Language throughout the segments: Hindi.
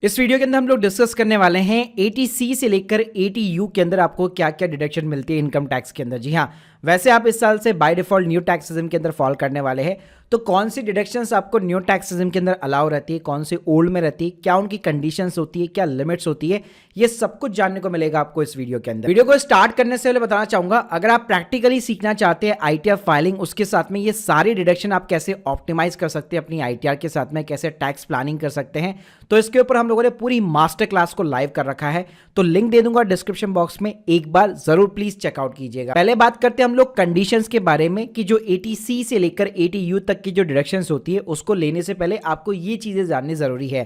इस वीडियो के अंदर हम लोग डिस्कस करने वाले हैं 80C से लेकर 80U के अंदर आपको क्या क्या डिडक्शन मिलती है इनकम टैक्स के अंदर। जी हाँ, वैसे आप इस साल से by default new tax system के अंदर फॉल करने वाले हैं। तो कौन सी डिडक्शंस आपको न्यू टैक्स सिस्टम के अंदर अलाउ रहती है, कौन सी ओल्ड में रहती है, क्या उनकी कंडीशंस होती है, क्या लिमिट्स होती है, ये सब कुछ जानने को मिलेगा आपको इस वीडियो के अंदर। वीडियो को स्टार्ट करने से पहले बताना चाहूंगा, अगर आप प्रैक्टिकली सीखना चाहते हैं आईटीआर फाइलिंग, उसके साथ में ये सारी डिडक्शन आप कैसे ऑप्टिमाइज कर सकते हैं अपनी आईटीआर के साथ में, कैसे टैक्स प्लानिंग कर सकते हैं, तो इसके ऊपर हम लोगों ने पूरी मास्टर क्लास को लाइव कर रखा है। तो लिंक दे दूंगा डिस्क्रिप्शन बॉक्स में, एक बार जरूर प्लीज चेकआउट कीजिएगा। पहले बात करते हैं हम लोग कंडीशंस के बारे में कि जो 80C से लेकर 80U तक की जो डिडक्शंस होती है उसको लेने से पहले आपको ये चीजें जाननी जरूरी है।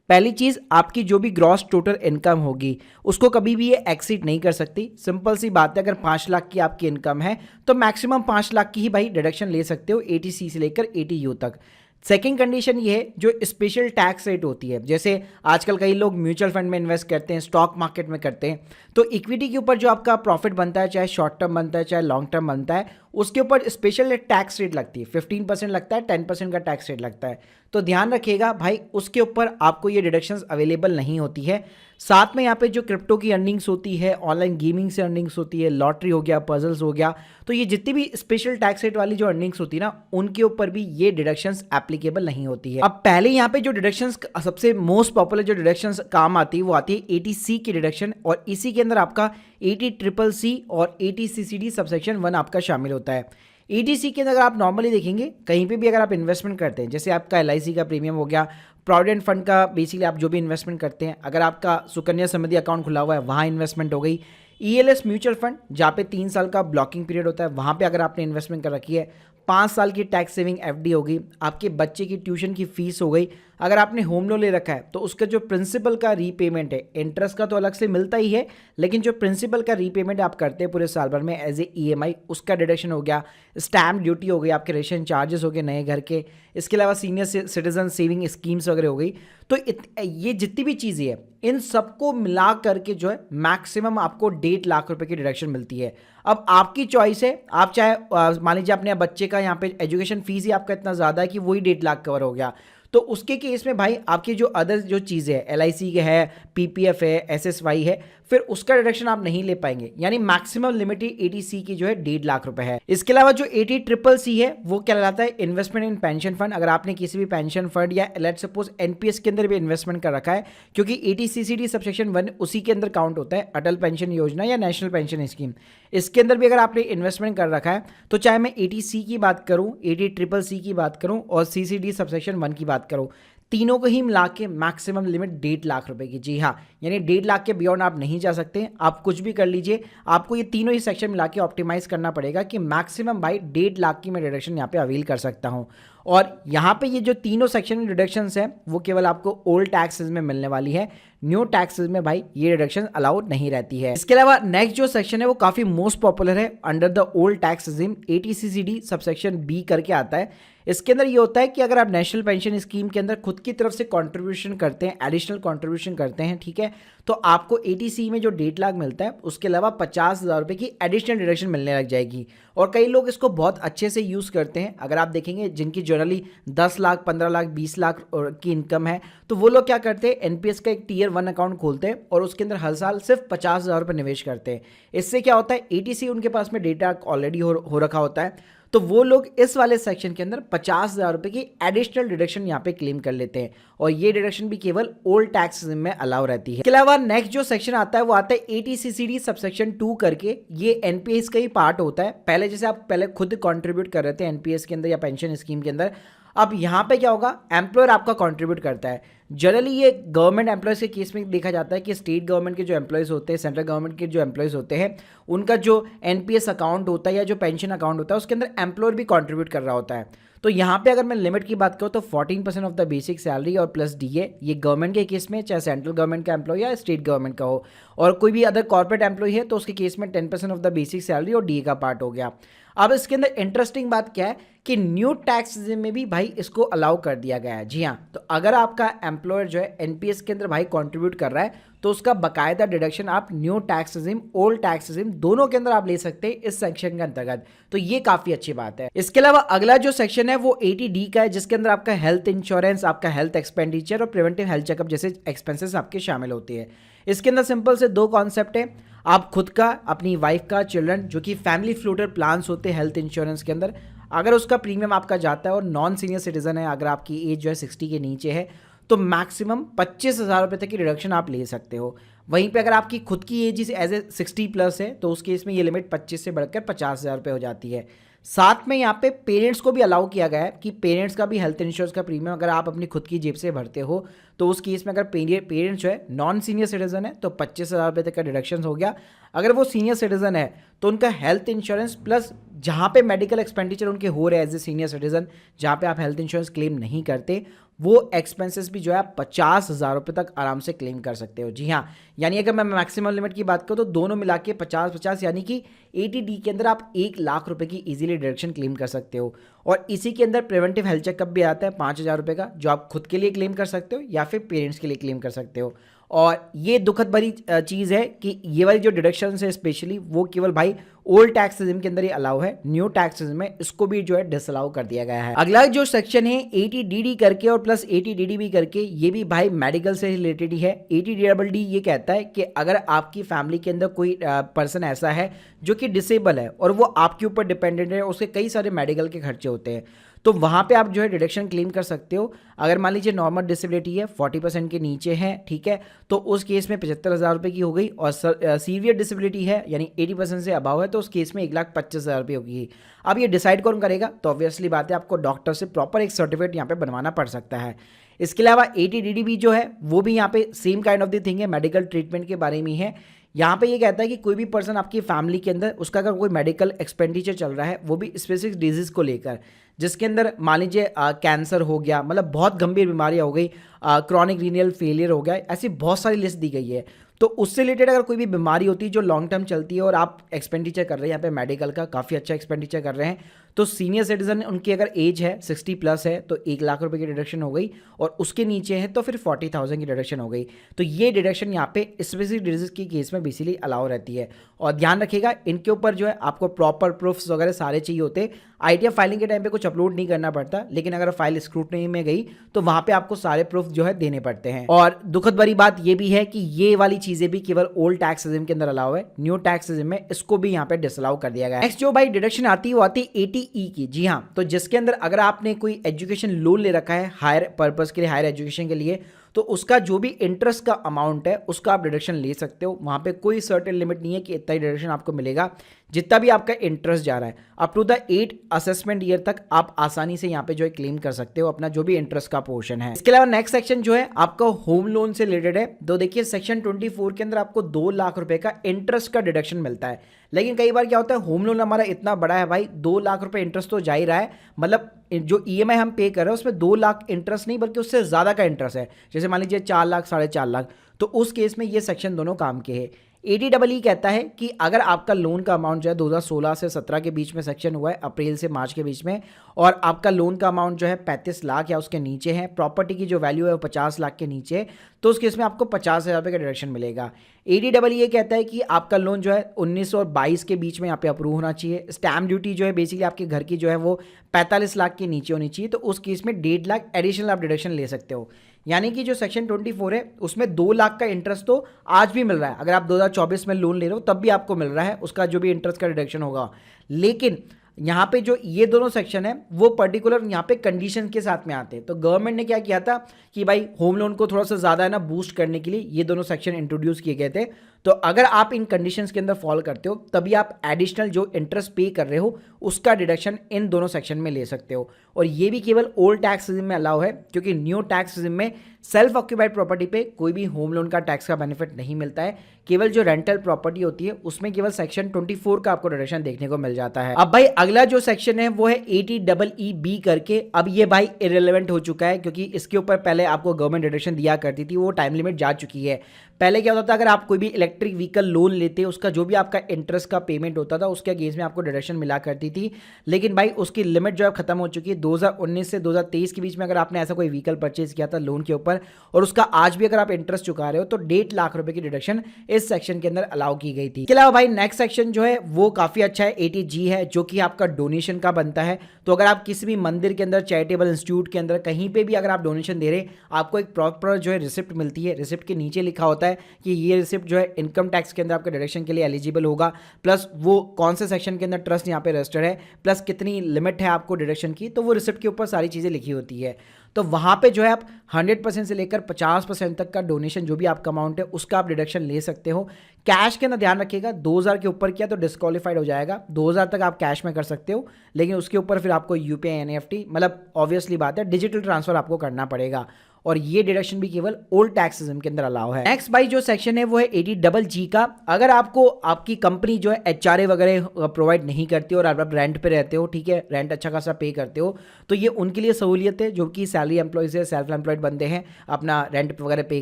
पहली चीज, आपकी जो भी ग्रॉस टोटल इनकम होगी उसको कभी भी ये एक्सीड नहीं कर सकती। सिंपल सी बात है, अगर 5 लाख की आपकी इनकम है तो मैक्सिमम 5 लाख की ही भाई डिडक्शन ले सकते हो 80C से लेकर 80U तक। सेकेंड कंडीशन ये है, जो स्पेशल टैक्स रेट होती है, जैसे आजकल कई लोग म्यूचुअल फंड में इन्वेस्ट करते हैं, स्टॉक मार्केट में करते हैं, तो इक्विटी के ऊपर जो आपका प्रॉफिट बनता है, चाहे शॉर्ट टर्म बनता है चाहे लॉन्ग टर्म बनता है, उसके ऊपर स्पेशल टैक्स रेट लगती है। 15% लगता है, 10% का टैक्स रेट लगता है। तो ध्यान रखिएगा भाई, उसके ऊपर आपको ये डिडक्शंस अवेलेबल नहीं होती है। साथ में यहाँ पे जो क्रिप्टो की अर्निंग्स होती है, ऑनलाइन गेमिंग से अर्निंग्स होती है, लॉटरी हो गया, पजल्स हो गया, तो ये जितनी भी स्पेशल टैक्स रेट वाली जो अर्निंग्स होती है ना, उनके ऊपर भी ये डिडक्शंस एप्लीकेबल नहीं होती है। अब पहले यहाँ पे जो डिडक्शंस सबसे मोस्ट पॉपुलर जो डिडक्शंस काम आती है वो आती है 80C की डिडक्शन, और इसी के अंदर आपका 80CCC और 80CCD सबसेक्शन 1 आपका शामिल होता है। 80C के अंदर अगर आप नॉर्मली देखेंगे, कहीं पे भी अगर आप इन्वेस्टमेंट करते हैं, जैसे आपका LIC का प्रीमियम हो गया, प्रोविडेंट फंड का बेसिकली आप जो भी इन्वेस्टमेंट करते हैं, अगर आपका सुकन्या समृद्धि अकाउंट खुला हुआ है वहाँ इन्वेस्टमेंट हो गई, ELS म्यूचुअल फंड जहाँ पे 3 साल का ब्लॉकिंग पीरियड होता है वहाँ पे अगर आपने इन्वेस्टमेंट कर रखी है, 5 साल की टैक्स सेविंग FD हो गई, आपके बच्चे की ट्यूशन की फीस हो गई, अगर आपने होम लोन ले रखा है तो उसका जो प्रिंसिपल का रीपेमेंट है, इंटरेस्ट का तो अलग से मिलता ही है, लेकिन जो प्रिंसिपल का रीपेमेंट आप करते हैं पूरे साल भर में एज ए EMI, उसका डिडक्शन हो गया, स्टैम्प ड्यूटी हो गई, आपके रेशन चार्जेस हो गए नए घर के, इसके अलावा सीनियर सिटीजन सेविंग स्कीम्स वगैरह हो गई। तो ये जितनी भी चीज़ें हैं, इन सबको मिला करके जो है मैक्सिमम आपको 1.5 लाख रुपए की डिडक्शन मिलती है। अब आपकी चॉइस है, आप चाहे मान लीजिए अपने बच्चे का यहाँ पे एजुकेशन फीस ही आपका इतना ज़्यादा है कि वही 1.5 लाख कवर हो गया, तो उसके केस में भाई आपकी जो अदर जो चीज़ें है, LIC के है, PPF है, SSY है, फिर उसका डिडक्शन आप नहीं ले पाएंगे। यानी मैक्सिमम लिमिट ही 80C की जो है 1.5 लाख रुपए है। इसके अलावा जो 80CCC है वो क्या कहलाता है, इन्वेस्टमेंट इन पेंशन फंड। अगर आपने किसी भी पेंशन फंड या लेट्स सपोज NPS के अंदर भी इन्वेस्टमेंट कर रखा है, क्योंकि 80CCD सबसेक्शन 1 उसी के अंदर काउंट होता है, अटल पेंशन योजना या नेशनल पेंशन स्कीम, इसके अंदर भी अगर आपने इन्वेस्टमेंट कर रखा है, तो चाहे मैं 80C की बात करूं, 80CCC की बात करूं और CCD सबसेक्शन 1 की बात करूं, तीनों को ही मिला के मैक्सिमम लिमिट 1.5 लाख रुपए की। जी हाँ, यानी 1.5 लाख के बियॉन्ड आप नहीं जा सकते, आप कुछ भी कर लीजिए, आपको ये तीनों ही सेक्शन मिला के ऑप्टिमाइज करना पड़ेगा कि मैक्सिमम भाई 1.5 लाख की मैं डिडक्शन यहाँ पे अवेल कर सकता हूँ। और यहाँ पे ये जो तीनों सेक्शन में डिडक्शंस हैं वो केवल आपको ओल्ड टैक्सेस में मिलने वाली है, न्यू टैक्सेस में भाई ये डिडक्शन अलाउड नहीं रहती है। इसके अलावा नेक्स्ट जो सेक्शन है वो काफी मोस्ट पॉपुलर है under the old tax regime, 80CCD subsection B करके आता है। इसके अंदर ये होता है कि अगर आप नेशनल पेंशन स्कीम के अंदर खुद की तरफ से कंट्रीब्यूशन करते हैं, एडिशनल कंट्रीब्यूशन करते हैं, ठीक है, तो आपको 80C में जो 1.5 लाख मिलता है उसके अलावा 50,000 रुपए की एडिशनल डिडक्शन मिलने लग जाएगी। और कई लोग इसको बहुत अच्छे से यूज़ करते हैं। अगर आप देखेंगे जिनकी जनरली 10 लाख, 15 लाख, 20 लाख की इनकम है, तो वो लोग क्या करते हैं, NPS का एक Tier 1 अकाउंट खोलते हैं और उसके अंदर हर साल सिर्फ 50,000 रुपये निवेश करते हैं। इससे क्या होता है, 80C उनके पास में डेटा ऑलरेडी हो रखा होता है, तो वो लोग इस वाले सेक्शन के अंदर 50,000 रुपए की एडिशनल डिडक्शन यहाँ पे क्लेम कर लेते हैं, और ये डिडक्शन भी केवल ओल्ड टैक्स में अलाउ रहती है। इसके अलावा नेक्स्ट जो सेक्शन आता है वो आता है 80CCD सबसेक्शन 2 करके, ये NPS का ही पार्ट होता है। पहले जैसे आप पहले खुद कंट्रीब्यूट कर रहे थे NPS के अंदर या पेंशन स्कीम के अंदर, अब यहाँ पे क्या होगा, एम्प्लॉयर आपका कंट्रीब्यूट करता है। जनरली ये गवर्नमेंट एम्प्लॉयज़ के केस में देखा जाता है कि स्टेट गवर्नमेंट के जो एम्प्लॉयज़ होते हैं, सेंट्रल गवर्नमेंट के जो एम्प्लॉयज़ होते हैं, उनका जो NPS अकाउंट होता है या जो पेंशन अकाउंट होता है उसके अंदर एम्प्लॉयर भी कंट्रीब्यूट कर रहा होता है। तो यहाँ पे अगर मैं लिमिट की बात करूँ तो 14% ऑफ द बेसिक सैलरी और प्लस DA, ये गवर्नमेंट के केस में चाहे सेंट्रल गवर्नमेंट का एम्प्लॉय या स्टेट गवर्नमेंट का हो, और कोई भी अदर कॉर्पोरेट एम्प्लॉय है तो उसके केस में 10% ऑफ द बेसिक सैलरी और DA का पार्ट हो गया। अब इसके अंदर इंटरेस्टिंग बात क्या है कि न्यू टैक्स रिजिम में भी भाई इसको अलाउ कर दिया गया है। जी हाँ, तो अगर आपका एम्प्लॉयर जो है एनपीएस के अंदर भाई कंट्रीब्यूट कर रहा है तो उसका बकायदा डिडक्शन आप new tax regime, old tax regime दोनों के अंदर आप ले सकते हैं इस सेक्शन के अंतर्गत। तो ये काफी अच्छी बात है। इसके अलावा अगला जो सेक्शन है वो 80D का है, जिसके अंदर आपका हेल्थ इंश्योरेंस, आपका हेल्थ एक्सपेंडिचर और प्रिवेंटिव हेल्थ चेकअप जैसे एक्सपेंसेस आपके शामिल होते हैं। इसके अंदर सिंपल से दो कॉन्सेप्ट है, आप खुद का, अपनी वाइफ का, चिल्ड्रन, जो कि फैमिली फ्लोटर प्लान्स होते हैं हेल्थ इंश्योरेंस के अंदर, अगर उसका प्रीमियम आपका जाता है और नॉन सीनियर सिटीजन है, अगर आपकी एज जो है 60 के नीचे है, तो मैक्सिमम 25,000 रुपये तक की रिडक्शन आप ले सकते हो। वहीं पे अगर आपकी खुद की एज एज ए 60 प्लस है तो उस केस में ये लिमिट 25 से बढ़कर 50,000 रुपये हो जाती है। साथ में यहाँ पे पेरेंट्स को भी अलाउ किया गया है कि पेरेंट्स का भी हेल्थ इंश्योरेंस का प्रीमियम अगर आप अपनी खुद की जेब से भरते हो तो उस केस में अगर पेरेंट्स जो है नॉन सीनियर सिटीजन है तो 25,000 रुपये तक का डिडक्शन हो गया। अगर वो सीनियर सिटीजन है तो उनका हेल्थ इंश्योरेंस प्लस जहाँ पे मेडिकल एक्सपेंडिचर उनके हो रहे हैं एज ए सीनियर सिटीजन, जहाँ पे आप हेल्थ इंश्योरेंस क्लेम नहीं करते, वो एक्सपेंसेस भी जो है 50,000 रुपये तक आराम से क्लेम कर सकते हो। जी हाँ, यानी अगर मैं मैक्सिमम लिमिट की बात करूँ तो दोनों मिला के 50-50 यानी कि 80D के अंदर आप 1,00,000 रुपये की इजीली डिडक्शन क्लेम कर सकते हो। और इसी के अंदर प्रिवेंटिव हेल्थ चेकअप भी आता है 5,000 रुपये का, जो आप खुद के लिए क्लेम कर सकते हो या फिर पेरेंट्स के लिए क्लेम कर सकते हो। और ये दुखद भरी चीज़ है कि ये वाली जो डिडक्शन है स्पेशली वो केवल भाई ओल्ड टैक्स रिजिम के अंदर ही अलाउ है, न्यू टैक्स रिजिम में इसको भी जो है डिसअलाउ कर दिया गया है। अगला जो सेक्शन है 80DD करके और प्लस 80DD भी करके, ये भी भाई मेडिकल से रिलेटेड ही है। 80DD ये कहता है कि अगर आपकी फैमिली के अंदर कोई पर्सन ऐसा है जो कि डिसेबल है और वो आपके ऊपर डिपेंडेंट है, उसके कई सारे मेडिकल के खर्चे होते हैं, तो वहाँ पे आप जो है डिडक्शन क्लेम कर सकते हो। अगर मान लीजिए नॉर्मल डिसेबिलिटी है 40% के नीचे है, ठीक है, तो उस केस में 75,000 रुपये की हो गई। और सीवियर डिसेबिलिटी है यानी 80% से अबाव है तो उस केस में 1,25,000 रुपये होगी। अब ये डिसाइड कौन करेगा, तो ऑब्वियसली बात है आपको डॉक्टर से प्रॉपर एक सर्टिफिकेट यहाँ पे बनवाना पड़ सकता है। इसके अलावा 80DD भी जो है वो भी यहाँ पे same kind of the thing है, मेडिकल ट्रीटमेंट के बारे में है। यहाँ पे ये कहता है कि कोई भी पर्सन आपकी फैमिली के अंदर उसका अगर कोई मेडिकल एक्सपेंडिचर चल रहा है, वो भी स्पेसिफिक डिजीज को लेकर, जिसके अंदर मान लीजिए कैंसर हो गया, मतलब बहुत गंभीर बीमारियाँ हो गई, क्रॉनिक रीनियल फेलियर हो गया, ऐसी बहुत सारी लिस्ट दी गई है। तो उससे रिलेटेड अगर कोई भी बीमारी होती है जो लॉन्ग टर्म चलती है और आप एक्सपेंडिचर कर रहे हैं यहाँ पे मेडिकल का काफ़ी अच्छा एक्सपेंडिचर कर रहे हैं, तो सीनियर सिटीजन उनकी अगर एज है 60 प्लस है तो 1,00,000 रुपये की डिडक्शन हो गई, और उसके नीचे है तो फिर 40,000 की डिडक्शन हो गई। तो ये डिडक्शन यहाँ पे स्पेसिफिक डिजीज के केस में बेसिकली अलाउ रहती है। और ध्यान रखिएगा इनके ऊपर जो है आपको प्रॉपर प्रूफ्स वगैरह सारे चाहिए होते। आईटीआर फाइलिंग के टाइम पे कुछ अपलोड नहीं करना पड़ता, लेकिन अगर फाइल स्क्रूटनी में गई तो वहां पे आपको सारे प्रूफ जो है देने पड़ते हैं। और दुखद भरी बात ये भी है कि ये वाली चीजें भी केवल ओल्ड टैक्स रिजिम के अंदर अलाउ है, न्यू टैक्स रिजिम में इसको भी यहाँ पे डिसअलाउ कर दिया गया है। नेक्स्ट जो भाई डिडक्शन आती है वो आती है 80E की। जी हाँ, तो जिसके अंदर अगर आपने कोई एजुकेशन लोन ले रखा है हायर पर्पस के लिए, हायर एजुकेशन के लिए, तो उसका जो भी इंटरेस्ट का अमाउंट है उसका आप डिडक्शन ले सकते हो। वहाँ पे कोई सर्टेन लिमिट नहीं है कि इतना ही डिडक्शन आपको मिलेगा, जितना भी आपका इंटरेस्ट जा रहा है up to the 8 assessment year तक आप आसानी से यहाँ पे जो है क्लेम कर सकते हो अपना जो भी इंटरेस्ट का पोर्शन है। इसके अलावा नेक्स्ट सेक्शन जो है आपका होम लोन से रिलेटेड है। तो देखिए सेक्शन 24 के अंदर आपको 2,00,000 रुपए का इंटरेस्ट का डिडक्शन मिलता है। लेकिन कई बार क्या होता है, होम लोन हमारा इतना बड़ा है भाई, 2,00,000 रुपए इंटरेस्ट तो जा ही रहा है, मतलब जो ईएमआई हम पे कर रहे हैं उसमें 2,00,000 इंटरेस्ट नहीं बल्कि उससे ज़्यादा का इंटरेस्ट है, जैसे मान लीजिए 4,00,000 4,50,000, तो उस केस में ये सेक्शन दोनों काम के हैं। 80EE कहता है कि अगर आपका लोन का अमाउंट जो है 2016 से 17 के बीच में सेक्शन हुआ है, अप्रैल से मार्च के बीच में, और आपका लोन का अमाउंट जो है 35 लाख या उसके नीचे है, प्रॉपर्टी की जो वैल्यू है वो 50 लाख के नीचे है, तो उस केस में आपको 50,000 रुपये का डिडक्शन मिलेगा। 80EE कहता है कि आपका लोन जो है 19 और 22 के बीच में यहाँ पे अप्रूव होना चाहिए। स्टैम्प ड्यूटी जो है बेसिकली आपके घर की जो है वो 45 लाख के नीचे होनी चाहिए, तो उस केस में 1.5 लाख एडिशनल आप डिडक्शन ले सकते हो। यानी कि जो सेक्शन 24 है उसमें 2 लाख का इंटरेस्ट तो आज भी मिल रहा है, अगर आप 2024 में लोन ले रहे हो तब भी आपको मिल रहा है, उसका जो भी इंटरेस्ट का डिडक्शन होगा। लेकिन यहाँ पे जो ये दोनों सेक्शन है वो पर्टिकुलर यहाँ पे कंडीशन के साथ में आते हैं। तो गवर्नमेंट ने क्या किया था कि भाई होम लोन को थोड़ा सा ज़्यादा है ना बूस्ट करने के लिए ये दोनों सेक्शन इंट्रोड्यूस किए गए थे। तो अगर आप इन कंडीशंस के अंदर फॉलो करते हो तभी आप एडिशनल जो इंटरेस्ट पे कर रहे हो उसका डिडक्शन इन दोनों सेक्शन में ले सकते हो। और ये भी केवल ओल्ड टैक्स रिजिम में अलाउ है, क्योंकि न्यू टैक्स रिजिम में सेल्फ ऑक्यूपाइड प्रॉपर्टी पे कोई भी होम लोन का टैक्स का बेनिफिट नहीं मिलता है, केवल जो रेंटल प्रॉपर्टी होती है उसमें केवल सेक्शन 24 का आपको डिडक्शन देखने को मिल जाता है। अब भाई अगला जो सेक्शन है वो है 80EE करके। अब ये भाई इरेलेवेंट हो चुका है क्योंकि इसके ऊपर पहले आपको गवर्नमेंट डिडक्शन दिया करती थी, वो टाइम लिमिट जा चुकी है। पहले क्या होता था, अगर आप कोई भी इलेक्ट्रिक व्हीकल लोन लेते उसका जो भी आपका इंटरेस्ट का पेमेंट होता था उसके अगेंस्ट में आपको डिडक्शन मिला करती थी, लेकिन भाई उसकी लिमिट जो है खत्म हो चुकी है। 2019 से 2023 के बीच में अगर आपने ऐसा कोई व्हीकल परचेज किया था लोन के ऊपर और उसका आज भी अगर आप इंटरेस्ट चुका रहे हो तो 1.5 लाख रुपए की डिडक्शन इस सेक्शन के अंदर अलाउ की गई थी। इसके अलावा भाई नेक्स्ट सेक्शन जो है वो काफी अच्छा है, 80G है, जो कि आपका डोनेशन का बनता है। तो अगर आप किसी भी मंदिर के अंदर, चैरिटेबल इंस्टीट्यूट के अंदर कहीं पे भी अगर आप डोनेशन दे रहे, आपको एक प्रॉपर जो है रिसिप्ट मिलती है। रिसिप्ट के नीचे लिखा होता है कि ये रिसिप्ट जो है इनकम टैक्स के अंदर आपके डिडक्शन के लिए एलिजिबल होगा, प्लस वो कौन से सेक्शन के अंदर ट्रस्ट यहाँ पे रजिस्टर्ड है, प्लस कितनी लिमिट है आपको डिडक्शन की, तो वो रिसिप्ट के ऊपर सारी चीज़ें लिखी होती है। तो वहाँ पे जो है आप 100% से लेकर 50% तक का डोनेशन जो भी आपका अमाउंट है उसका आप डिडक्शन ले सकते हो। कैश के अंदर ध्यान रखिएगा, 2000 के ऊपर किया तो डिस्क्वालीफाइड हो जाएगा। 2000 तक आप कैश में कर सकते हो, लेकिन उसके ऊपर फिर आपको UPI NEFT, मतलब ऑब्वियसली बात है डिजिटल ट्रांसफर आपको करना पड़ेगा, और ये डिडक्शन भी केवल ओल्ड टैक्स सिस्टम के अंदर अलाउ है। नेक्स्ट भाई जो सेक्शन है वो है 80G का। अगर आपको आपकी कंपनी जो है HRA वगैरह प्रोवाइड नहीं करती और आप रेंट पे रहते हो, ठीक है, रेंट अच्छा खासा पे करते हो, तो ये उनके लिए सहूलियत है जो कि सैलरी एम्प्लॉयज है, सेल्फ एम्प्लॉयड बंदे हैं, अपना रेंट वगैरह पे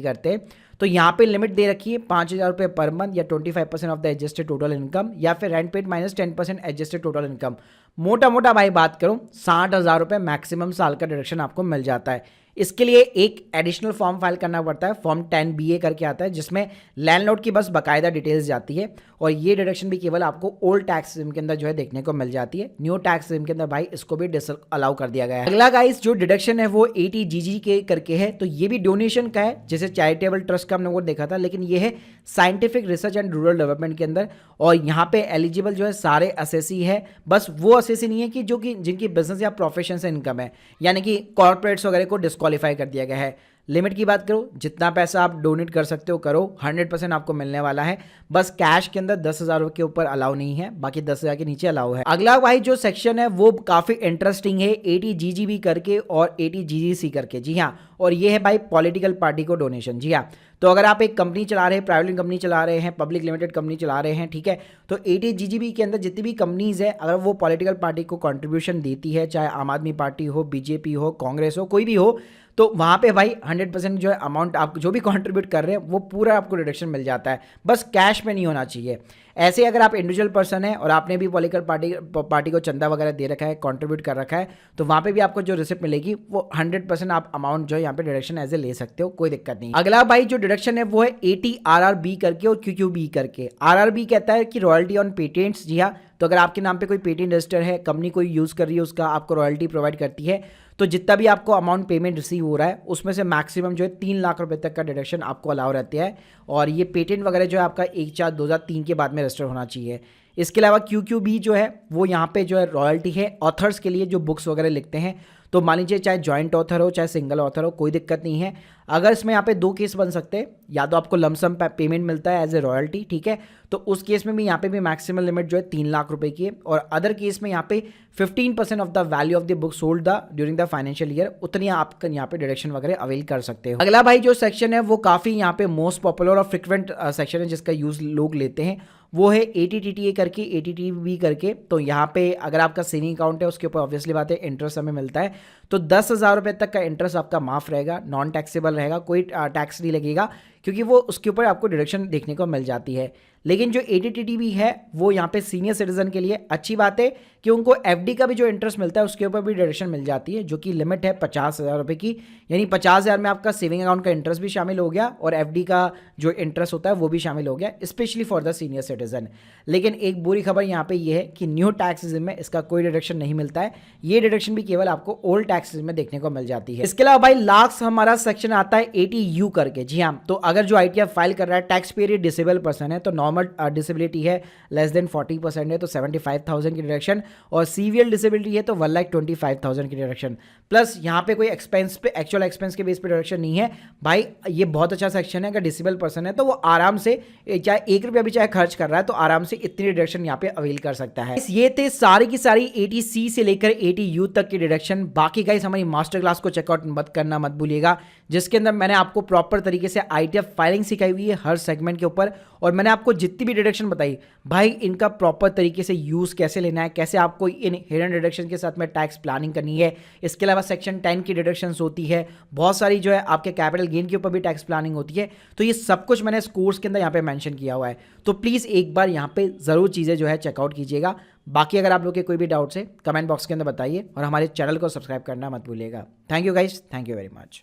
करते हैं। तो यहाँ पे लिमिट दे रखी है 5,000 रुपये पर मंथ या 25% of the adjusted total income, या फिर rent paid minus 10% adjusted total income. मोटा मोटा भाई बात करूँ 60,000 रुपये मैक्सिमम साल का डिडक्शन आपको मिल जाता है। इसके लिए एक एडिशनल फॉर्म फाइल करना पड़ता है, फॉर्म 10BA करके आता है, जिसमें लैंडलॉर्ड की बस बाकायदा डिटेल्स जाती है, और ये डिडक्शन भी केवल आपको ओल्ड टैक्स सिस्टम के अंदर जो है देखने को मिल जाती है। न्यू टैक्स सिस्टम के अंदर भाई इसको भी अलाउ कर दिया गया है। अगला गाइस जो डिडक्शन है वो 80GG के करके है, तो ये भी डोनेशन का है, जैसे चैरिटेबल ट्रस्ट का हमने वो देखा था, लेकिन ये है scientific research and rural development के अंदर। और यहाँ पे एलिजिबल जो है सारे असेसी है, बस वो असेसी नहीं है कि जो कि जिनकी बिजनेस या प्रोफेशन से इनकम है, यानी कि कॉर्पोरेट्स वगैरह को डिस्क्वालीफाई कर दिया गया है। लिमिट की बात करो, जितना पैसा आप डोनेट कर सकते हो करो, 100% आपको मिलने वाला है। बस कैश के अंदर 10,000 के ऊपर अलाउ नहीं है, बाकी 10,000 के नीचे अलाउ है। अगला भाई जो सेक्शन है वो काफी इंटरेस्टिंग है, 80GGB करके और 80GGC करके। जी हाँ, और ये है भाई पॉलिटिकल पार्टी को डोनेशन। जी हाँ, तो अगर आप एक कंपनी चला रहे हैं, प्राइवेट कंपनी चला रहे हैं, पब्लिक लिमिटेड कंपनी चला रहे हैं, ठीक है, तो 80GGB के अंदर जितनी भी कंपनीज है, अगर वो पॉलिटिकल पार्टी को कंट्रीब्यूशन देती है, चाहे आम आदमी पार्टी हो, BJP हो, कांग्रेस हो, कोई भी हो, तो वहाँ पे भाई 100% जो है अमाउंट आप जो भी कंट्रीब्यूट कर रहे हैं वो पूरा आपको डिडक्शन मिल जाता है, बस कैश में नहीं होना चाहिए। ऐसे अगर आप इंडिविजुअल पर्सन है और आपने भी पॉलिटिकल पार्टी को चंदा वगैरह दे रखा है, कंट्रीब्यूट कर रखा है, तो वहाँ पे भी आपको जो रिसिप्ट मिलेगी वो 100% आप अमाउंट जो है यहाँ पे डिडक्शन एज ए ले सकते हो, कोई दिक्कत नहीं। अगला भाई जो डिडक्शन है वो है 80RRB करके और QQB करके। RRB कहता है कि रॉयल्टी ऑन पेटेंट्स। जी हाँ, तो अगर आपके नाम पे कोई पेटेंट रजिस्टर है, कंपनी कोई यूज़ कर रही है, उसका आपको रॉयल्टी प्रोवाइड करती है, तो जितना भी आपको अमाउंट पेमेंट रिसीव हो रहा है उसमें से मैक्सिमम जो है 3 लाख रुपए तक का डिडक्शन आपको अलाउ रहता है। और ये पेटेंट वगैरह जो है आपका 1/4/2003 के बाद में रजिस्टर होना चाहिए। इसके अलावा QQB जो है वो यहाँ पे जो है रॉयल्टी है ऑथर्स के लिए जो बुक्स वगैरह लिखते हैं, तो मान लीजिए चाहे जॉइंट ऑथर हो चाहे सिंगल ऑथर हो, कोई दिक्कत नहीं है। अगर इसमें यहाँ पे 2 केस बन सकते हैं, या तो आपको लमसम पेमेंट मिलता है एज ए रॉयल्टी, ठीक है, तो उस केस में भी यहाँ पे भी मैक्सिमम लिमिट जो है 3 लाख रुपए की है, और अदर केस में यहाँ पे 15% of the value of the book sold the during the financial year, उतनी आप यहाँ पे डिडक्शन वगैरह अवेल कर सकते हो। अगला भाई जो सेक्शन है वो काफी यहाँ पे मोस्ट पॉपुलर और फ्रिक्वेंट सेक्शन है, जिसका यूज लोग लेते हैं, वो है 80TTA करके 80TB करके। तो यहाँ पे अगर आपका सेविंग अकाउंट है उसके ऊपर ऑब्वियसली बात है इंटरेस्ट हमें मिलता है, तो 10,000 रुपये तक का इंटरेस्ट आपका माफ रहेगा, नॉन टैक्सेबल रहेगा, कोई टैक्स नहीं लगेगा, क्योंकि वो उसके ऊपर आपको डिडक्शन देखने को मिल जाती है। लेकिन जो 80TTB है वो यहाँ पे सीनियर सिटीजन के लिए अच्छी बात है कि उनको FD का भी जो इंटरेस्ट मिलता है उसके ऊपर भी डिडक्शन मिल जाती है, जो कि लिमिट है 50,000 रुपये की, यानी 50,000 में आपका सेविंग अकाउंट का इंटरेस्ट भी शामिल हो गया और FD का जो इंटरेस्ट होता है वो भी शामिल हो गया, specially for the senior citizen. लेकिन एक बुरी खबर यहाँ पे ये है कि न्यू टैक्स सिस्टम में इसका कोई डिडक्शन नहीं मिलता है, ये डिडक्शन भी केवल आपको ओल्ड टैक्स सिस्टम में देखने को मिल जाती है। इसके अलावा भाई लास्ट हमारा सेक्शन आता है 80U करके। जी हाँ, तो अगर जो ITR फाइल कर रहा है टैक्स पेयर डिसेबल पर्सन है, तो नॉर्मल डिसेबिलिटी है लेस देन 40% है तो 75,000 की डिडक्शन, और सीवियर डिसेबिलिटी है तो 1,25,000 की डिडक्शन, प्लस यहाँ पे कोई एक्सपेंस पे एक्चुअल एक्सपेंस के बेस पे डिडक्शन नहीं है। भाई ये बहुत अच्छा सेक्शन है, अगर डिसेबल पर्सन है तो वो आराम से चाहे 1 रुपया भी चाहे खर्च कर रहा है तो आराम से इतनी डिडक्शन यहाँ पे अवेल कर सकता है। ये थे सारी की सारी 80C से लेकर 80U तक की डिडक्शन। बाकी गाइस हमारी मास्टर क्लास को चेकआउट मत करना मत भूलिएगा, जिसके अंदर मैंने आपको प्रॉपर तरीके से आईटीएफ फाइलिंग सिखाई हुई है हर सेगमेंट के ऊपर, और मैंने आपको जितनी भी डिडक्शन बताई भाई इनका प्रॉपर तरीके से यूज़ कैसे लेना है, कैसे आपको इन हिडन डिडक्शन के साथ में टैक्स प्लानिंग करनी है। इसके अलावा सेक्शन 10 की डिडक्शंस होती है, बहुत सारी जो है आपके कैपिटल गेन के ऊपर भी टैक्स प्लानिंग होती है। तो ये सब कुछ मैंने इस कोर्स के अंदर यहाँ पे मेंशन किया हुआ है, तो प्लीज़ एक बार यहाँ पे ज़रूर चीज़ें जो है चेकआउट कीजिएगा। बाकी अगर आप लोग के कोई भी डाउट्स है कमेंट बॉक्स के अंदर बताइए, और हमारे चैनल को सब्सक्राइब करना मत भूलिएगा। Thank you guys, thank you very much.